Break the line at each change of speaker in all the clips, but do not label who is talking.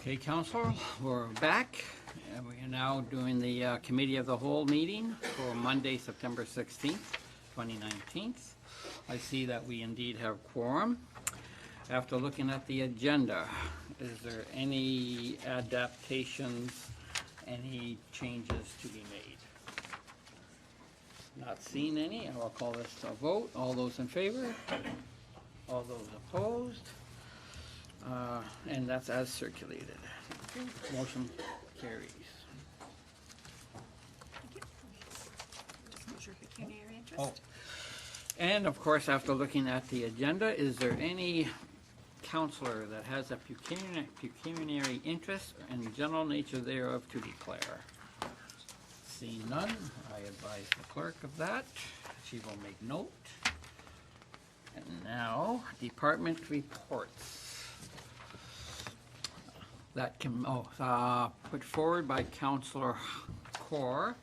Okay, Council, we're back, and we are now doing the Committee of the Whole meeting for Monday, September 16th, 2019. I see that we indeed have quorum. After looking at the agenda, is there any adaptations, any changes to be made? Not seeing any, I will call this a vote. All those in favor? All those opposed? And that's as circulated. Motion carries. Oh, and of course, after looking at the agenda, is there any counselor that has a pecuniary interest and general nature thereof to declare? Seeing none, I advise the clerk of that. She will make note. And now, department reports. That can, put forward by Councillor Kaur.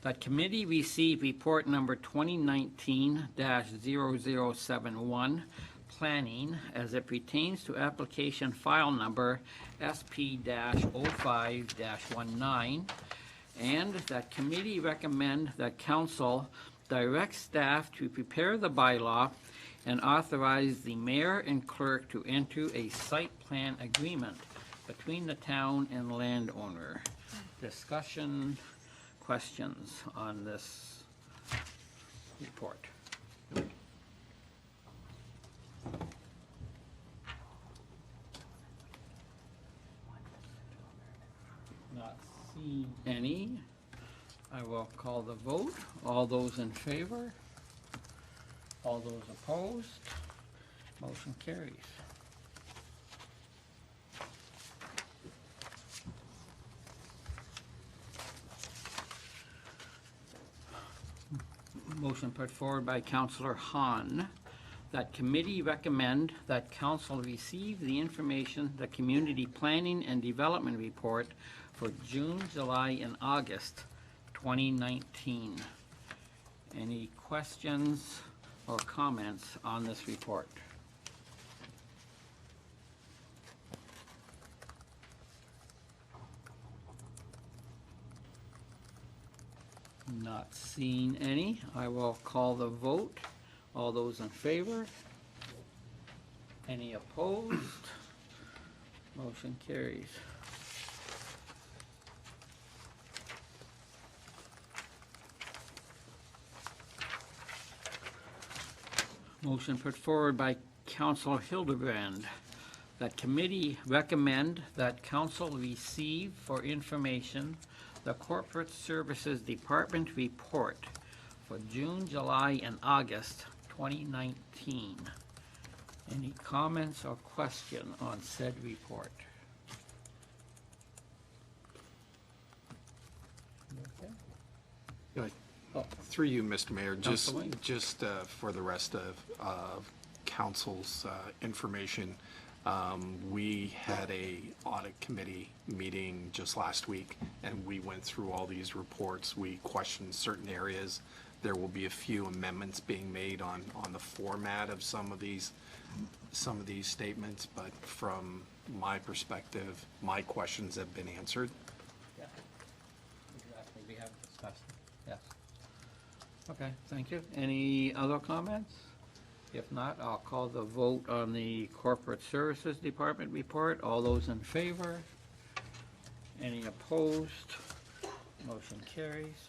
That committee received report number 2019-0071, planning as it pertains to application file number SP-05-19, and that committee recommend that council direct staff to prepare the bylaw and authorize the mayor and clerk to enter a site plan agreement between the town and landowner. Discussion, questions on this report? Not seeing any. I will call the vote. All those in favor? All those opposed? Motion carries. Motion put forward by Councillor Hahn, that committee recommend that council receive the information, the community planning and development report for June, July, and August 2019. Any questions or comments on this report? Not seeing any. I will call the vote. All those in favor? Any opposed? Motion carries. Motion put forward by Councillor Hildebrand, that committee recommend that council receive for information the Corporate Services Department report for June, July, and August 2019. Any comments or question on said report? Okay.
Through you, Mr. Mayor, just
Councilor Wayne.
for the rest of council's information, we had a audit committee meeting just last week, and we went through all these reports. We questioned certain areas. There will be a few amendments being made on the format of some of these statements, but from my perspective, my questions have been answered.
Yeah, exactly. We have discussed it. Yes. Okay, thank you. Any other comments? If not, I'll call the vote on the Corporate Services Department report. All those in favor? Any opposed? Motion carries.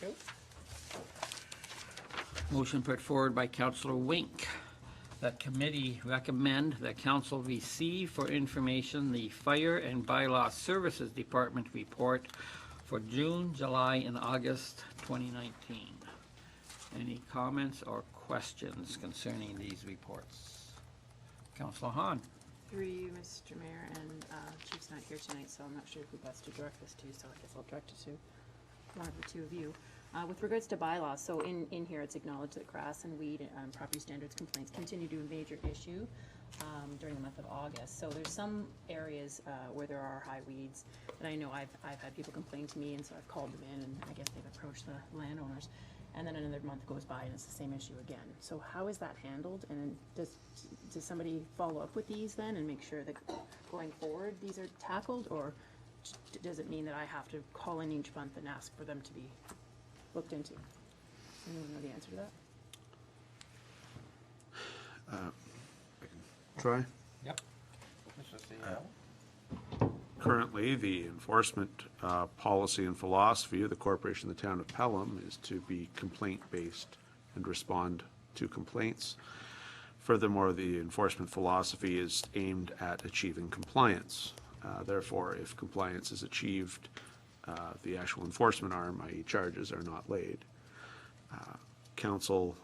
Okay. Motion put forward by Councillor Wink, that committee recommend that council receive for information the Fire and Bylaw Services Department report for June, July, and August 2019. Any comments or questions concerning these reports? Councillor Hahn.
Through you, Mr. Mayor, and Chief's not here tonight, so I'm not sure who best to direct this to, so I guess I'll direct it to one of the two of you. With regards to bylaws, so in here it's acknowledged that grass and weed property standards complaints continue to be a major issue during the month of August. So there's some areas where there are high weeds that I know I've had people complain to me, and so I've called them in, and I guess they've approached the landowners. and then another month goes by and it's the same issue again. So how is that handled, and does somebody follow up with these then and make sure that going forward these are tackled, or does it mean that I have to call in each month and ask for them to be looked into? Anyone know the answer to that?
Try.
Yep.
Currently, the enforcement policy and philosophy of the corporation of the town of Pelham is to be complaint-based and respond to complaints. Furthermore, the enforcement philosophy is aimed at achieving compliance. Therefore, if compliance is achieved, the actual enforcement arm, i.e. charges, are not laid. Council,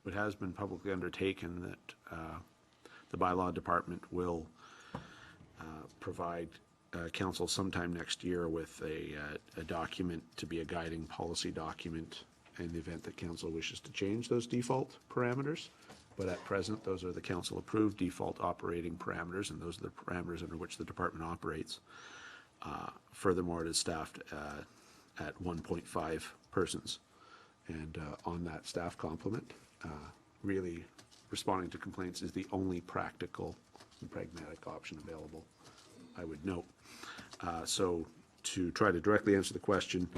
it has been publicly undertaken that the bylaw department will provide council sometime next year with a document to be a guiding policy document in the event that council wishes to change those default parameters. But at present, those are the council-approved default operating parameters, and those are the parameters under which the department operates. Furthermore, it is staffed at 1.5 persons. And on that staff complement, really responding to complaints is the only practical and pragmatic option available, I would note. So to try to directly answer the question,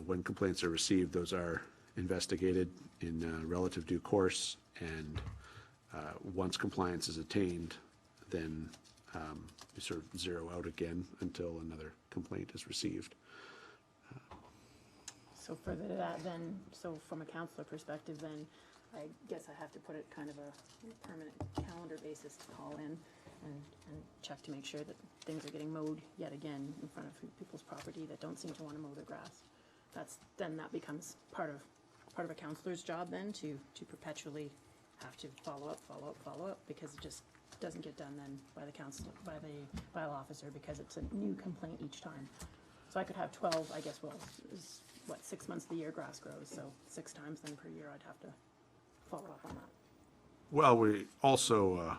when complaints are received, those are investigated in relative due course, and once compliance is attained, then you sort of zero out again until another complaint is received.
So for that then, so from a counselor perspective then, I guess I have to put it kind of a permanent calendar basis to call in and check to make sure that things are getting mowed yet again in front of people's property that don't seem to want to mow their grass. Then that becomes part of a counselor's job then to perpetually have to follow up, because it just doesn't get done then by the bylaw officer, because it's a new complaint each time. So I could have 12, I guess, well, is what, 6 months of the year grass grows, so 6 times then per year I'd have to follow up on that.
Well, we also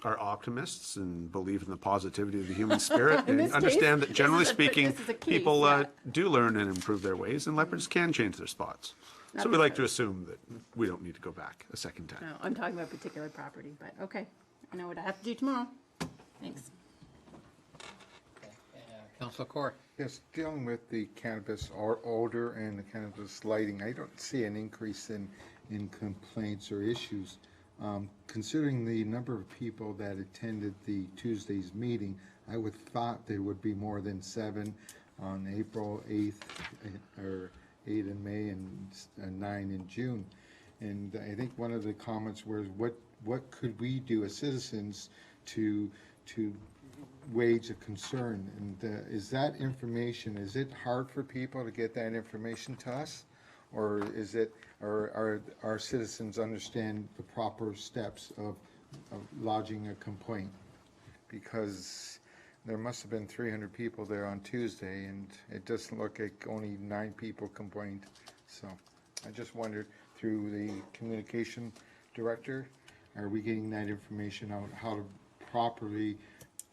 are optimists and believe in the positivity of the human spirit,
In
and
this
understand
case,
that generally
this is
speaking,
a case,
people
yeah.
do learn and improve their ways, and leopards can change their spots.
Not
So we like to
because-
assume that we don't need to go back a second time.
No, I'm talking about a particular property, but okay, I know what I have to do tomorrow. Thanks.
Councilor Court.
Yes, dealing with the cannabis odor and the cannabis lighting, I don't see an increase in complaints or issues. Considering the number of people that attended the Tuesday's meeting, I would thought there would be more than 7 on April 8th, or 8 in May and 9 in June. And I think one of the comments was, what could we do as citizens to wage a concern? And is that information, is it hard for people to get that information to us? Or is it, or our citizens understand the proper steps of lodging a complaint? Because there must have been 300 people there on Tuesday, and it doesn't look like only 9 people complained. So I just wondered, through the communication director, are we getting that information out, how to properly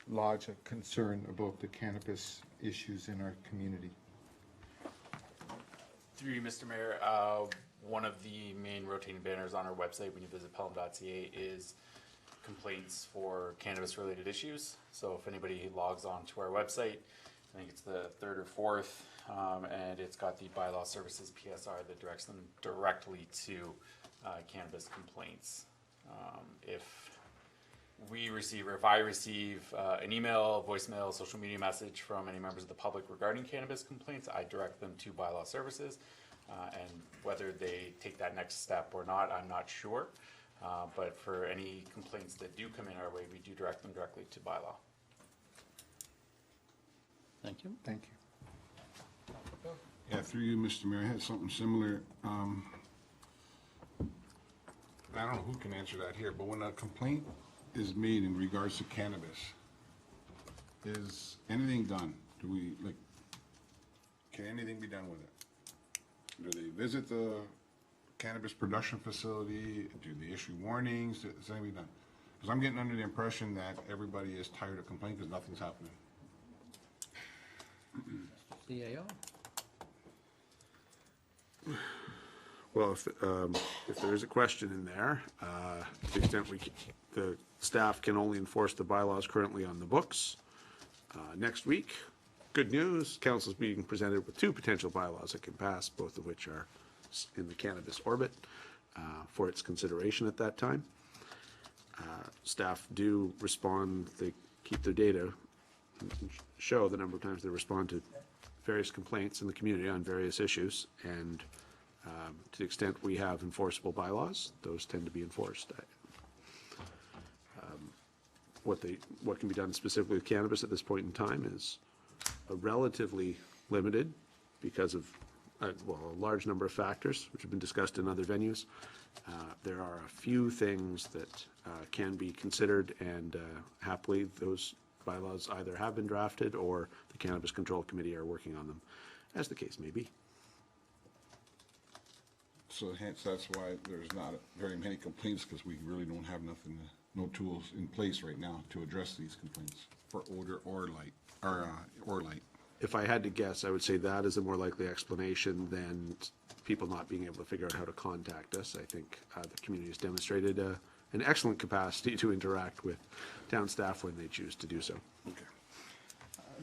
lodge a concern about the cannabis issues in our community?
Through you, Mr. Mayor, one of the main rotating banners on our website when you visit pelham.ca is complaints for cannabis-related issues. So if anybody logs on to our website, I think it's the 3rd or 4th, and it's got the bylaw services PSR that directs them directly to cannabis complaints. If we receive, or if I receive an email, voicemail, social media message from any members of the public regarding cannabis complaints, I direct them to bylaw services. And whether they take that next step or not, I'm not sure. But for any complaints that do come in our way, we do direct them directly to bylaw.
Thank you.
Thank you.
Yeah, through you, Mr. Mayor, I had something similar. I don't know who can answer that here, but when a complaint is made in regards to cannabis, is anything done? Do we, like, can anything be done with it? Do they visit the cannabis production facility? Do they issue warnings? Is anything done? Because I'm getting under the impression that everybody is tired of complaining because nothing's happening.
CAO.
Well, if there is a question in there, to the extent the staff can only enforce the bylaws currently on the books. Next week, good news, council's being presented with two potential bylaws that can pass, both of which are in the cannabis orbit for its consideration at that time. Staff do respond, they keep their data, and show the number of times they respond to various complaints in the community on various issues, and to the extent we have enforceable bylaws, those tend to be enforced. What can be done specifically with cannabis at this point in time is relatively limited because of a large number of factors which have been discussed in other venues. There are a few things that can be considered, and happily those bylaws either have been drafted or the Cannabis Control Committee are working on them, as the case may be.
So hence, that's why there's not very many complaints, because we really don't have nothing, no tools in place right now to address these complaints for odor or light, or light.
If I had to guess, I would say that is a more likely explanation than people not being able to figure out how to contact us. I think the community has demonstrated an excellent capacity to interact with town staff when they choose to do so.
Okay.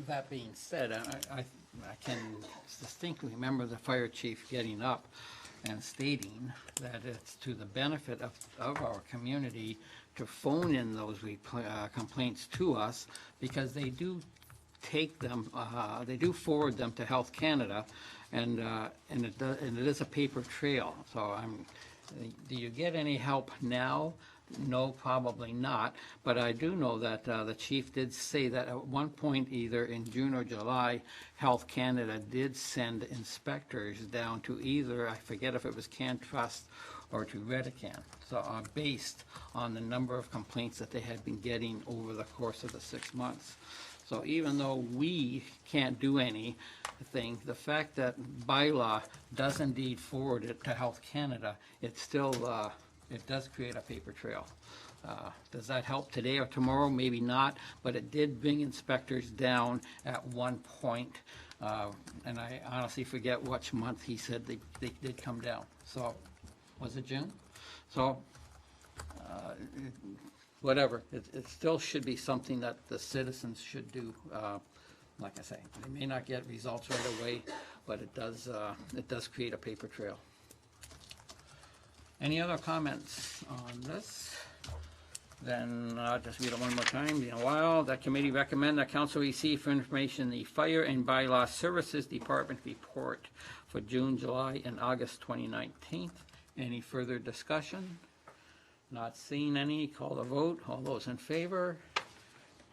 That being said, I can distinctly remember the fire chief getting up and stating that it's to the benefit of our community to phone in those complaints to us, because they do take them, they do forward them to Health Canada, and it is a paper trail. So do you get any help now? No, probably not. But I do know that the chief did say that at one point, either in June or July, Health Canada did send inspectors down to either, I forget if it was CanTrust or to Redican, so based on the number of complaints that they had been getting over the course of the 6 months. So even though we can't do anything, the fact that bylaw does indeed forward it to Health Canada, it still, it does create a paper trail. Does that help today or tomorrow? Maybe not, but it did bring inspectors down at one point, and I honestly forget which month he said they did come down. So, was it June? So, whatever, it still should be something that the citizens should do. Like I say, they may not get results right away, but it does create a paper trail. Any other comments on this? Then I'll just read it one more time. Been a while. That committee recommend that council receive for information the Fire and Bylaw Services Department report for June, July, and August 2019. Any further discussion? Not seeing any. Call the vote. All those in favor?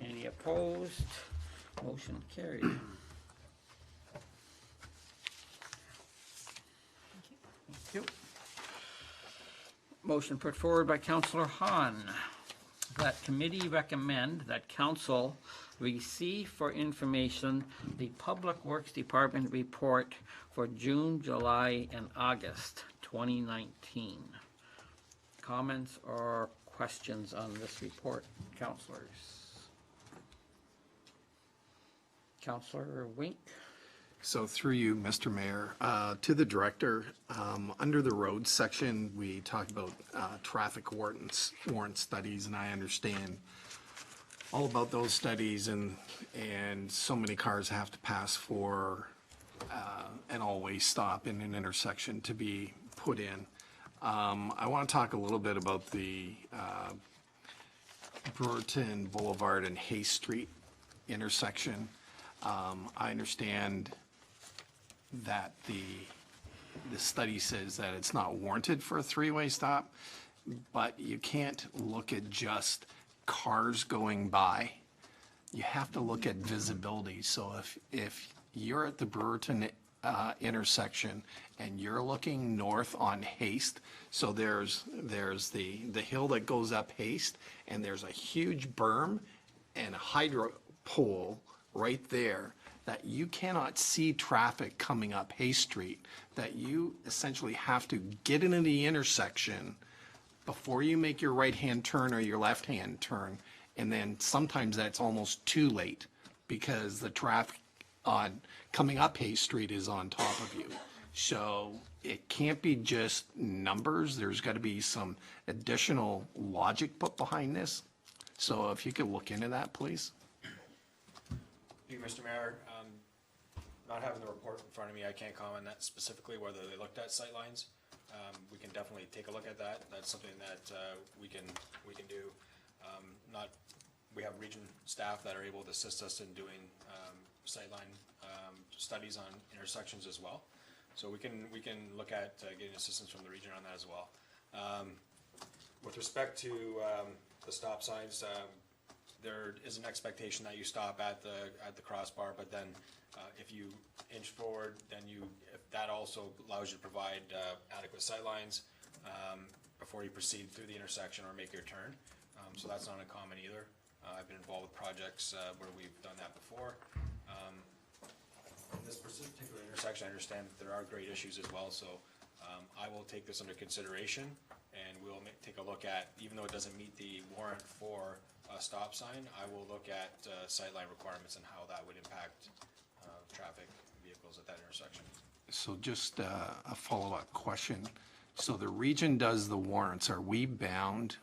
Any opposed? Motion carried. Thank you. Motion put forward by Councillor Hahn. That committee recommend that council receive for information the Public Works Department report for June, July, and August 2019. Comments or questions on this report, councillors? Councillor Wink?
So through you, Mr. Mayor, to the director, under the roads section, we talked about traffic warrant studies, and I understand all about those studies, and so many cars have to pass for an all-way stop in an intersection to be put in. I want to talk a little bit about the Brewerton Boulevard and Hay Street intersection. I understand that the study says that it's not warranted for a three-way stop, but you can't look at just cars going by. You have to look at visibility. So if you're at the Brewerton intersection and you're looking north on Haste, so there's the hill that goes up Haste, and there's a huge berm and a hydro pole right there, that you cannot see traffic coming up Hay Street, that you essentially have to get into the intersection before you make your right-hand turn or your left-hand turn, and then sometimes that's almost too late because the traffic on coming up Hay Street is on top of you. So it can't be just numbers. There's got to be some additional logic put behind this. So if you could look into that, please.
Thank you, Mr. Mayor. Not having the report in front of me, I can't comment that specifically whether they looked at sightlines. We can definitely take a look at that. That's something that we can do. We have region staff that are able to assist us in doing sightline studies on intersections as well. So we can look at getting assistance from the region on that as well. With respect to the stop signs, there is an expectation that you stop at the crossbar, but then if you inch forward, then that also allows you to provide adequate sightlines before you proceed through the intersection or make your turn. So that's not uncommon either. I've been involved with projects where we've done that before. In this particular intersection, I understand that there are grade issues as well, so I will take this under consideration, and we'll take a look at, even though it doesn't meet the warrant for a stop sign, I will look at sightline requirements and how that would impact traffic vehicles at that intersection.
So just a follow-up question. So the region does the warrants. Are we bound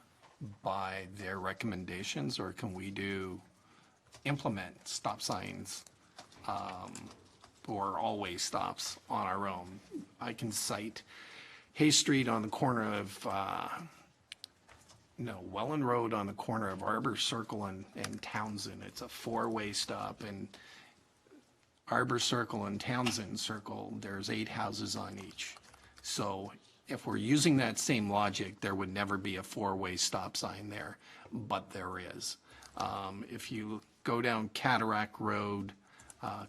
by their recommendations, or can we implement stop signs or always stops on our own? I can cite Hay Street on the corner of Welland Road on the corner of Arbor Circle and Townsend. It's a four-way stop, and Arbor Circle and Townsend Circle, there's 8 houses on each. So if we're using that same logic, there would never be a four-way stop sign there, but there is. If you go down Cataract Road,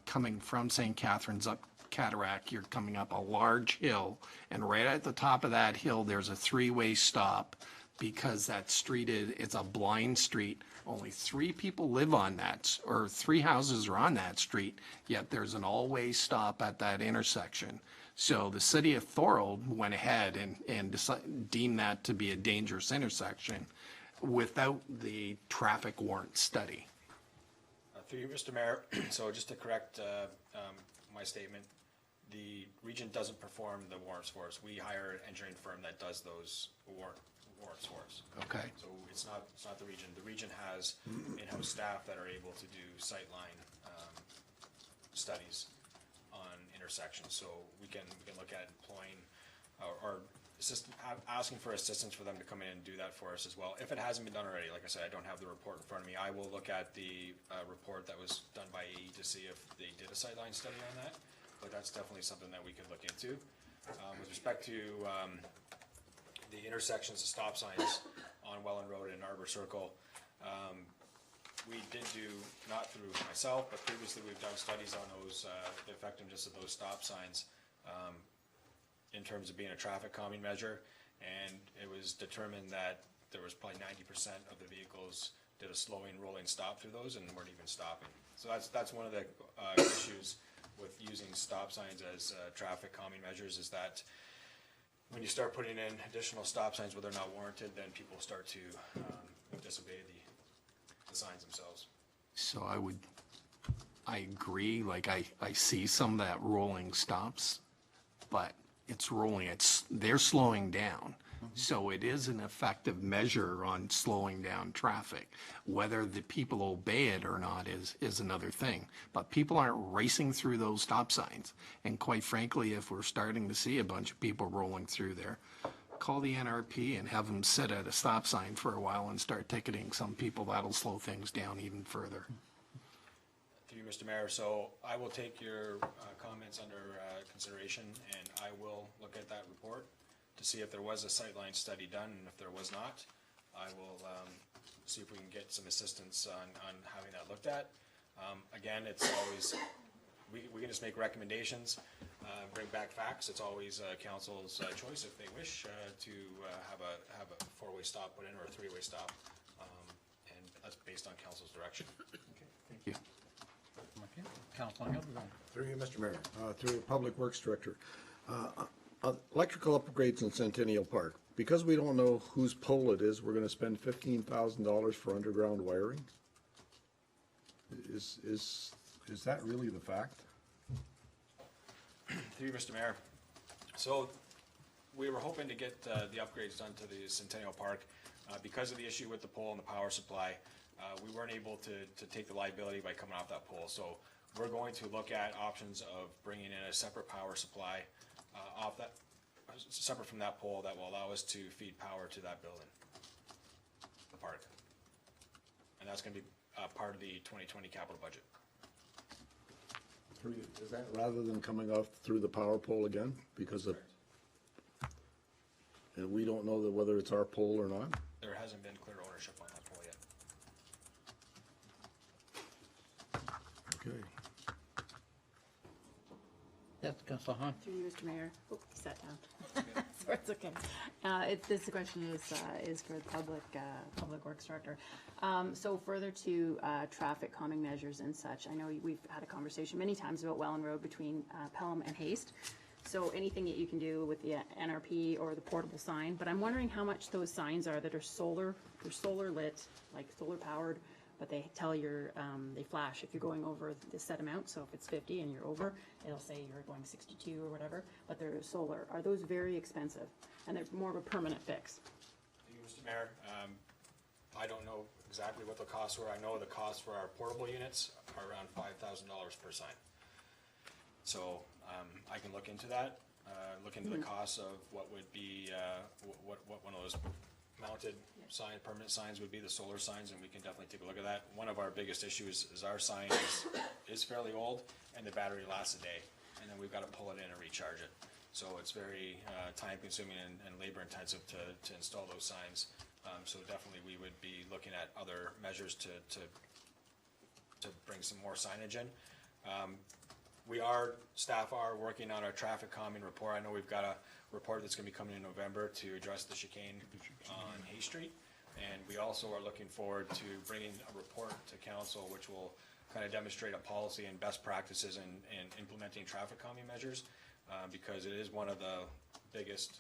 coming from St. Catharines up Cataract, you're coming up a large hill, and right at the top of that hill, there's a 3-way stop, because that street it's a blind street. Only 3 people live on that, or 3 houses are on that street, yet there's an all-way stop at that intersection. So the city of Thorold went ahead and deemed that to be a dangerous intersection without the traffic warrant study.
Through you, Mr. Mayor, so just to correct my statement, the region doesn't perform the warrants for us. We hire an engineering firm that does those warrants for us.
Okay.
So it's not the region. The region has in-house staff that are able to do sightline studies on intersections. So we can look at employing or asking for assistance for them to come in and do that for us as well. If it hasn't been done already, like I said, I don't have the report in front of me. I will look at the report that was done by AE to see if they did a sightline study on that. But that's definitely something that we could look into. With respect to the intersections of stop signs on Welland Road and Arbor Circle, we did do, not through myself, but previously we've done studies on those, the effectiveness of those stop signs in terms of being a traffic calming measure, and it was determined that there was probably 90% of the vehicles did a slowing, rolling stop through those and weren't even stopping. So that's one of the issues with using stop signs as traffic calming measures, is that when you start putting in additional stop signs where they're not warranted, then people start to disobey the signs themselves.
So I agree, like I see some of that rolling stops, but it's rolling, they're slowing down. So it is an effective measure on slowing down traffic. Whether the people obey it or not is another thing. But people aren't racing through those stop signs. And quite frankly, if we're starting to see a bunch of people rolling through there, call the NRP and have them sit at a stop sign for a while and start ticketing some people. That'll slow things down even further.
Through you, Mr. Mayor, so I will take your comments under consideration, and I will look at that report to see if there was a sightline study done, and if there was not, I will see if we can get some assistance on having that looked at. Again, it's always, we can just make recommendations, bring back facts. It's always council's choice if they wish to have a four-way stop put in or a three-way stop, and that's based on council's direction.
Thank you.
Councilor Hildebrand.
Through you, Mr. Mayor, through the Public Works Director. Electrical upgrades in Centennial Park. Because we don't know whose pole it is, we're gonna spend $15,000 for underground wiring? Is that really the fact?
Through you, Mr. Mayor, So we were hoping to get the upgrades done to the Centennial Park. Because of the issue with the pole and the power supply, we weren't able to take the liability by coming off that pole. So we're going to look at options of bringing in a separate power supply off that, separate from that pole, that will allow us to feed power to that building, the park. And that's going to be part of the 2020 capital budget.
Is that rather than coming off through the power pole again? Because of, and we don't know that whether it's our pole or not?
There hasn't been clear ownership on that pole yet.
Okay.
Yes, Councilor Hahn.
Through you, Mr. Mayor. Oh, he sat down. Sorry, it's okay. This question is for the Public Works Director. So further to traffic calming measures and such, I know we've had a conversation many times about Welland Road between Pelham and Haste. So anything that you can do with the NRP or the portable sign, but I'm wondering how much those signs are that are they're solar lit, like solar powered, but they tell they flash if you're going over the set amount. So if it's 50 and you're over, it'll say you're going 62 or whatever, but they're solar. Are those very expensive? And they're more of a permanent fix?
Thank you, Mr. Mayor. I don't know exactly what the costs were. I know the cost for our portable units are around $5,000 per sign. So I can look into that, look into the costs of what would be, what one of those mounted permanent signs would be, the solar signs, and we can definitely take a look at that. One of our biggest issues is our sign is fairly old, and the battery lasts a day, and then we've got to pull it in and recharge it. So it's very time consuming and labor intensive to install those signs. So definitely we would be looking at other measures to bring some more signage in. Staff are working on our traffic calming report. I know we've got a report that's gonna be coming in November to address the chicane on Hay Street. And we also are looking forward to bringing a report to council, which will kind of demonstrate a policy and best practices in implementing traffic calming measures. Because it is one of the biggest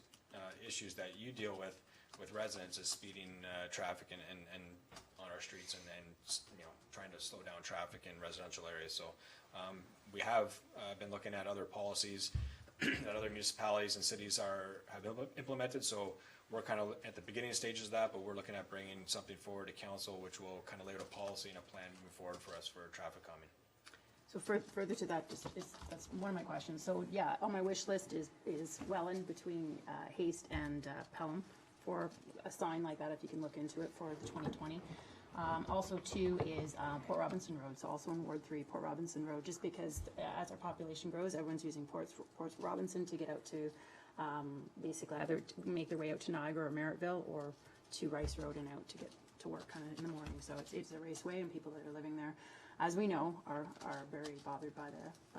issues that you deal with residents, is speeding traffic and on our streets and trying to slow down traffic in residential areas. So we have been looking at other policies that other municipalities and cities have implemented. So we're kind of at the beginning stages of that, but we're looking at bringing something forward to council, which will kind of lay out a policy and a plan moving forward for us for traffic calming.
So further to that, that's one of my questions. So yeah, on my wish list is Welland between Haste and Pelham for a sign like that, if you can look into it for the 2020. Also two is Port Robinson Road, so also in Ward 3, Port Robinson Road, just because as our population grows, everyone's using Port Robinson to get out to basically either to make their way out to Niagara or Merrittville, or to Rice Road and out to get to work kind of in the morning. So it's a raceway, and people that are living there, as we know, are very bothered by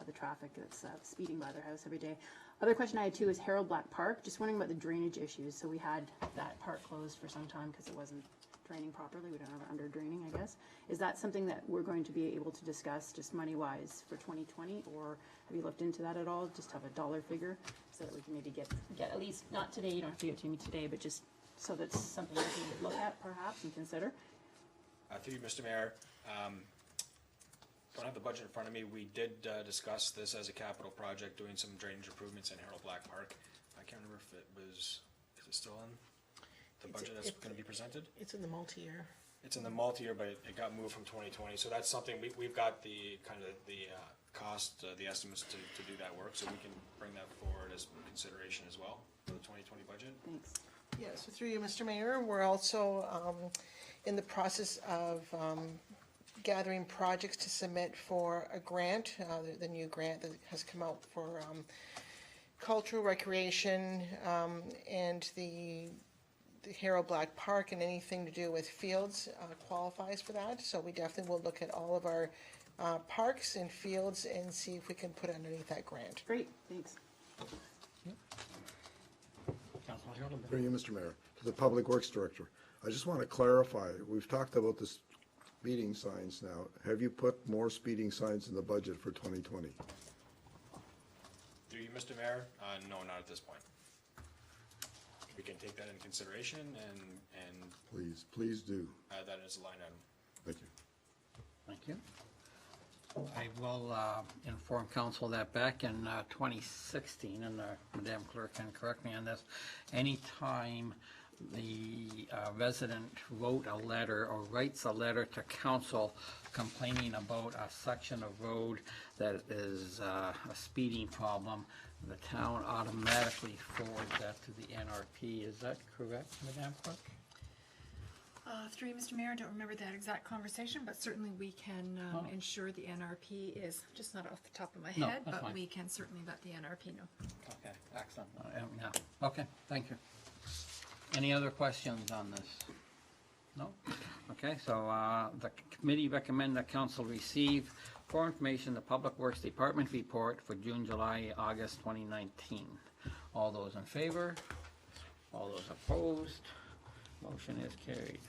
the traffic that's speeding by their house every day. Other question I had too is Harold Black Park. Just wondering about the drainage issues. So we had that park closed for some time because it wasn't draining properly. We don't have it under draining, I guess. Is that something that we're going to be able to discuss just money-wise for 2020, or have you looked into that at all? Just have a dollar figure so that we can maybe get at least, not today, you don't have to give it to me today, but just so that's something we can look at perhaps and consider.
Through you, Mr. Mayor, don't have the budget in front of me. We did discuss this as a capital project, doing some drainage improvements in Harold Black Park. I can't remember if is it still in the budget that's going to be presented?
It's in the multi-year.
It's in the multi-year, but it got moved from 2020. So that's something, we've got the kind of the cost, the estimates to do that work, so we can bring that forward as consideration as well for the 2020 budget.
Thanks.
Yeah, so through you, Mr. Mayor, we're also in the process of gathering projects to submit for a grant, the new grant that has come out for cultural recreation and the Harold Black Park, and anything to do with fields qualifies for that. So we definitely will look at all of our parks and fields and see if we can put underneath that grant.
Great, thanks.
Councilor Hildebrand.
Through you, Mr. Mayor, to the Public Works Director. I just want to clarify, we've talked about the speeding signs now. Have you put more speeding signs in the budget for 2020?
Through you, Mr. Mayor, no, not at this point. We can take that into consideration and
Please do.
add that as a line item.
Thank you.
Thank you. I will inform council that back in 2016, and Madam Clerk can correct me on this, anytime the resident wrote a letter or writes a letter to council complaining about a section of road that is a speeding problem, the town automatically forwards that to the NRP. Is that correct, Madam Clerk?
Through you, Mr. Mayor, I don't remember that exact conversation, but certainly we can ensure the NRP is, just not off the top of my
No,
head,
that's
but
fine.
we can certainly let the NRP know.
Okay, excellent. Yeah, okay, thank you. Any other questions on this? No? Okay, so the committee recommend that council receive for information the Public Works Department report for June, July, August 2019. All those in favor? All those opposed? Motion is carried.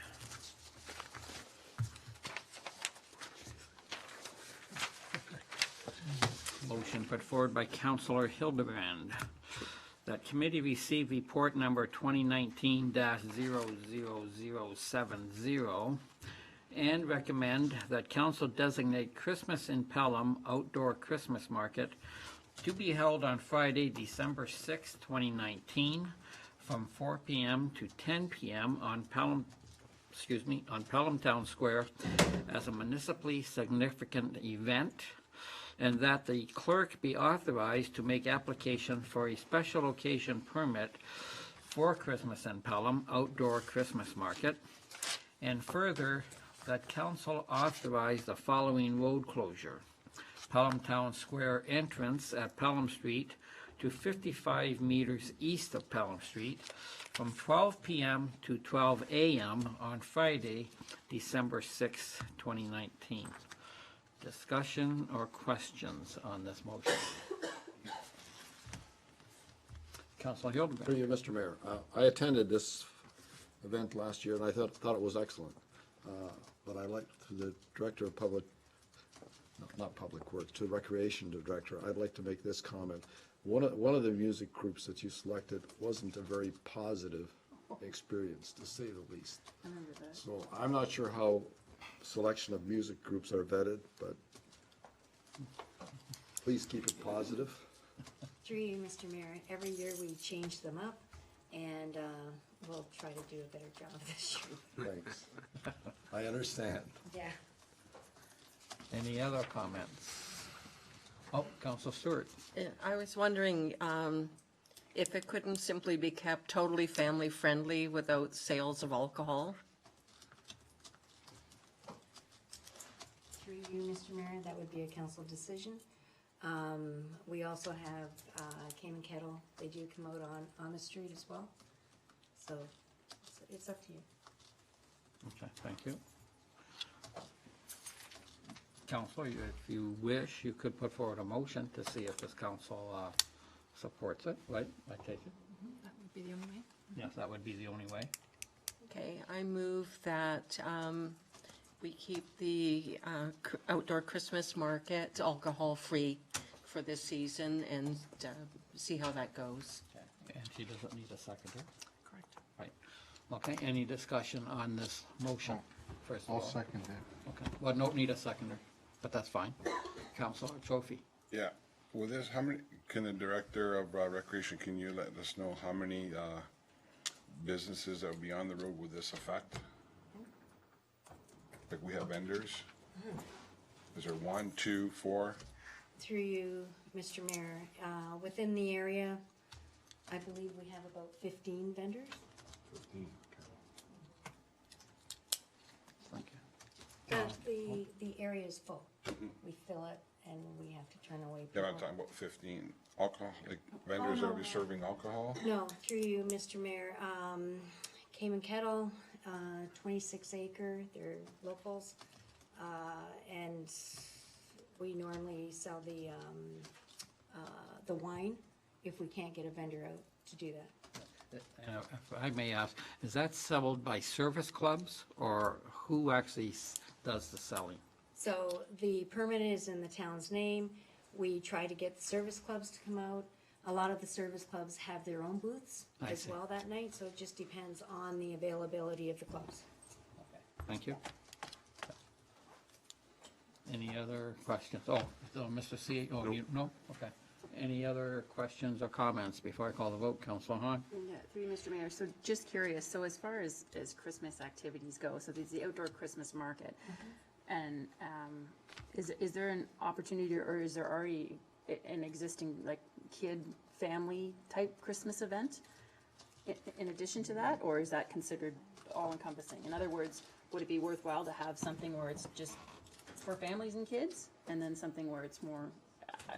Motion put forward by Councillor Hildebrand. That committee received report number 2019-00070 and recommend that council designate Christmas in Pelham outdoor Christmas market to be held on Friday, December 6, 2019, from 4 p.m. to 10 p.m. on Pelham Town Square as a municipally significant event, and that the clerk be authorized to make application for a special occasion permit for Christmas in Pelham outdoor Christmas market, and further, that council authorize the following road closure: Pelham Town Square entrance at Pelham Street to 55 meters east of Pelham Street from 12 p.m. to 12 a.m. on Friday, December 6, 2019. Discussion or questions on this motion? Councilor
Through
Hildebrand.
you, Mr. Mayor. I attended this event last year, and I thought it was excellent. But I liked the Director of Public, not Public Works, to the Recreation Director, I'd like to make this comment. One of the music groups that you selected wasn't a very positive experience, to say the least.
I remember that.
So I'm not sure how selection of music groups are vetted, but please keep it positive.
Through you, Mr. Mayor, every year we change them up, and we'll try to do a better job this year.
Thanks. I understand.
Yeah.
Any other comments? Oh, Councilor Stewart.
Yeah, I was wondering if it couldn't simply be kept totally family-friendly without sales of alcohol?
Through you, Mr. Mayor, that would be a council decision. We also have Cayman Kettle, they do come out on the street as well. So it's up to you.
Okay, thank you. Council, if you wish, you could put forward a motion to see if this council supports it, right? I take it?
That would be the only way.
Yes, that would be the only way.
Okay, I move that we keep the outdoor Christmas market alcohol-free for this season and see how that goes.
Okay. And she doesn't need a seconder?
Correct.
Right. Okay, any discussion on this motion, first of all?
I'll second that.
Okay, well, don't need a seconder, but that's fine. Councilor Trophy.
Yeah, with this, how many, can the Director of Recreation, can you let us know how many businesses that will be on the road with this affect? Like, we have vendors? Is there 1, 2, 4?
Through you, Mr. Mayor, within the area, I believe we have about 15 vendors.
15.
Thank you.
The area is full. We fill it and we have to turn away
Yeah,
people.
I'm talking about 15 alcohol, like vendors that will be serving alcohol?
No, through you, Mr. Mayor, Cayman Kettle, 26 acre, they're locals. And we normally sell the wine if we can't get a vendor out to do that.
If I may ask, is that sold by service clubs, or who actually does the selling?
So the permit is in the town's name. We try to get the service clubs to come out. A lot of the service clubs have their own booths
I
as
see.
well that night, so it just depends on the availability of the clubs.
Thank you. Any other questions? Oh, so Mr. C, oh, you, no? Okay. Any other questions or comments before I call the vote? Councilor Hahn?
Yeah, through you, Mr. Mayor. So just curious, so as far as Christmas activities go, so there's the outdoor Christmas market. And is there an opportunity, or is there already an existing, like, kid, family type Christmas event in addition to that? Or is that considered all encompassing? In other words, would it be worthwhile to have something where it's just for families and kids, and then something where it's more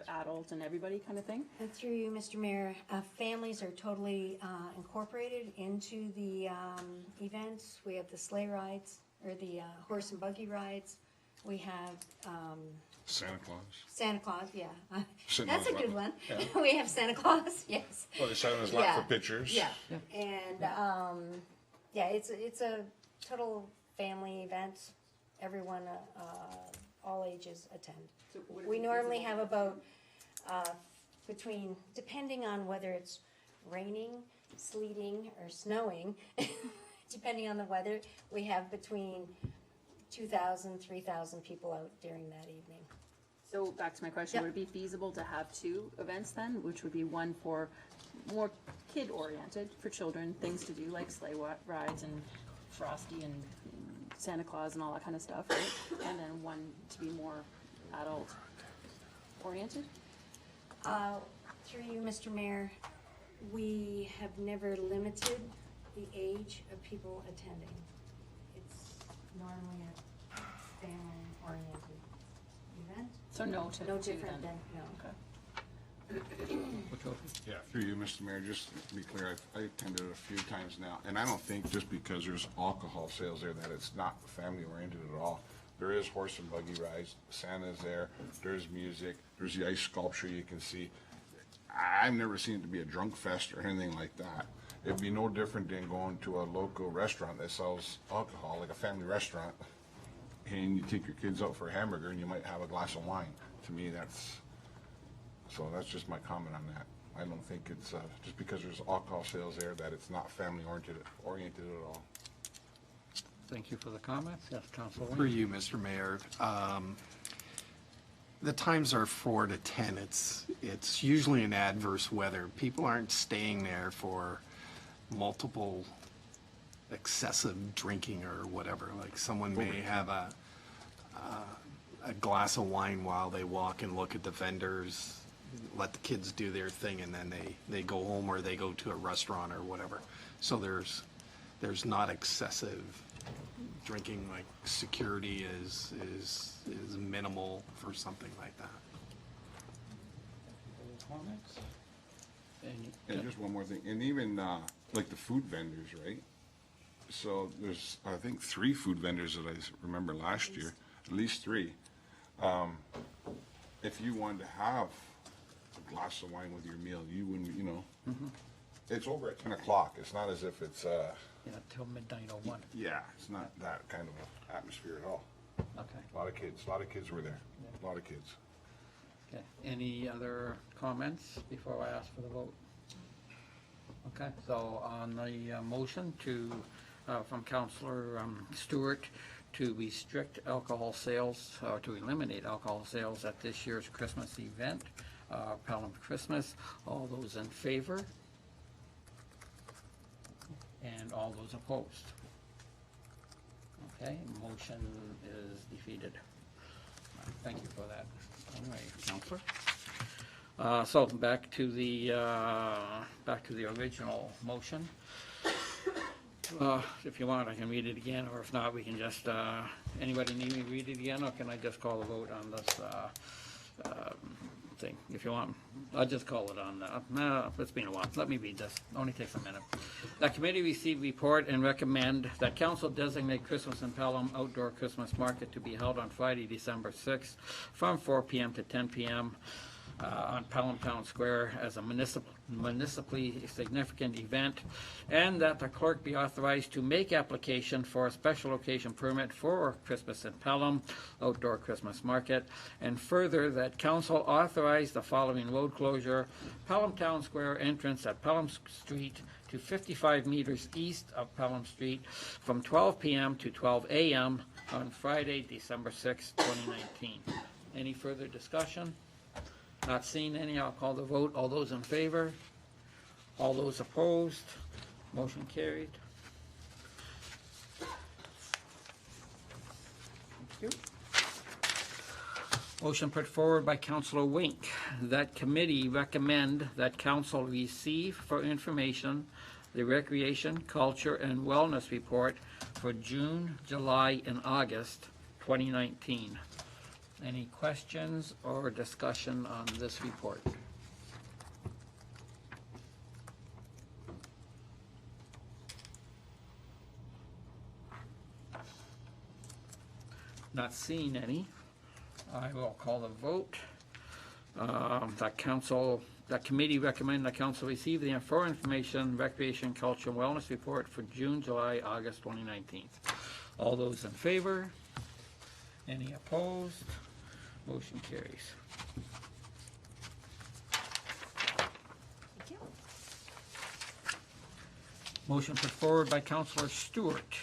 adult and everybody kind of thing?
And through you, Mr. Mayor, families are totally incorporated into the events. We have the sleigh rides, or the horse and buggy rides. We have
Santa Claus.
Santa Claus, yeah.
Sitting on
That's a
his
good
lap.
one. We have Santa Claus, yes.
Well, they sat on his lap
Yeah.
for pictures.
Yeah, and, yeah, it's a total family event. Everyone, all ages attend. We normally have about, between, depending on whether it's raining, sleeting, or snowing, depending on the weather, we have between 2,000, 3,000 people out during that evening.
So back to my question,
Yep.
would it be feasible to have two events then, which would be one for more kid-oriented, for children, things to do like sleigh rides and Frosty and Santa Claus and all that kind of stuff, right? And then one to be more adult-oriented?
Through you, Mr. Mayor, we have never limited the age of people attending. It's normally a family-oriented event.
So no to
No
two
different
then?
than, no.
Okay.
Yeah, through you, Mr. Mayor, just to be clear, I attended a few times now, and I don't think just because there's alcohol sales there that it's not family-oriented at all. There is horse and buggy rides, Santa's there, there's music, there's the ice sculpture you can see. I've never seen it to be a drunk fest or anything like that. It'd be no different than going to a local restaurant that sells alcohol, like a family restaurant, and you take your kids out for a hamburger and you might have a glass of wine. To me, so that's just my comment on that. I don't think it's, just because there's alcohol sales there, that it's not family-oriented at all.
Thank you for the comments. Yes, Councilor
For
Wayne?
you, Mr. Mayor, the times are 4 to 10. It's usually in adverse weather. People aren't staying there for multiple excessive drinking or whatever. Like someone may have a glass of wine while they walk and look at the vendors, let the kids do their thing, and then they go home or they go to a restaurant or whatever. So there's not excessive drinking, like security is minimal for something like that.
Any comments?
And just one more thing, and even, like the food vendors, right? So there's, I think, 3 food vendors that I remember last year, at least 3. If you wanted to have a glass of wine with your meal, you wouldn't, it's over at 10 o'clock. It's not as if it's,
Yeah, till midnight or 1.
yeah, it's not that kind of an atmosphere at all.
Okay.
A lot of kids were there, a lot of kids.
Okay. Any other comments before I ask for the vote? Okay, so on the motion from Councillor Stewart to restrict alcohol sales, or to eliminate alcohol sales at this year's Christmas event, Pelham Christmas, all those in favor? And all those opposed? Okay, motion is defeated. Thank you for that. All right, Councillor. So back to the original motion. If you want, I can read it again, or if not, we can just, anybody need me to read it again, or can I just call a vote on this thing? If you want, I'll just call it on, no, it's been a while. Let me read this. Only takes a minute. The committee received report and recommend that council designate Christmas in Pelham outdoor Christmas market to be held on Friday, December 6th from 4 p.m. to 10 p.m. On Pelham Town Square as a municipally significant event, and that the clerk be authorized to make application for a special location permit for Christmas in Pelham outdoor Christmas market, and further that council authorize the following road closure: Pelham Town Square entrance at Pelham Street to 55 meters east of Pelham Street from 12 p.m. to 12 a.m. on Friday, December 6, 2019. Any further discussion? Not seeing any, I'll call the vote. All those in favor? All those opposed? Motion carried. Thank you. Motion put forward by Councilor Wink, that committee recommend that council receive for information the Recreation, Culture, and Wellness Report for June, July, and August 2019. Any questions or discussion on this report? Not seeing any. I will call the vote. That committee recommend that council receive the for information, Recreation, Culture, and Wellness Report for June, July, August 2019. All those in favor? Any opposed? Motion carries.
Thank you.
Motion put forward by Councilor Stewart.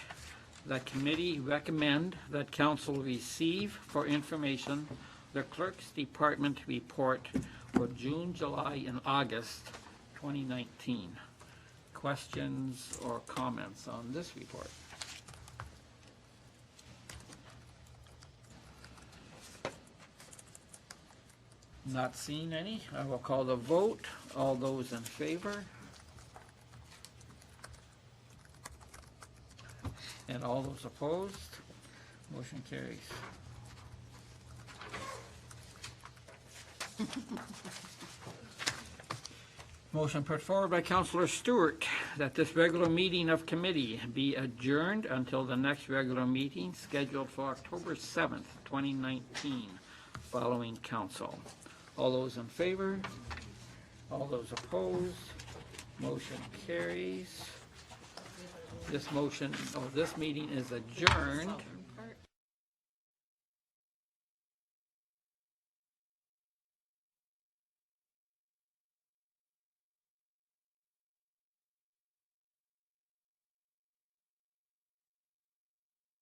That committee recommend that council receive for information the Clerk's Department report for June, July, and August 2019. Questions or comments on this report? Not seeing any. I will call the vote. All those in favor? And all those opposed? Motion carries. Motion put forward by Councilor Stewart that this regular meeting of committee be adjourned until the next regular meeting scheduled for October 7th, 2019, following council. All those in favor? All those opposed? Motion carries. This meeting is adjourned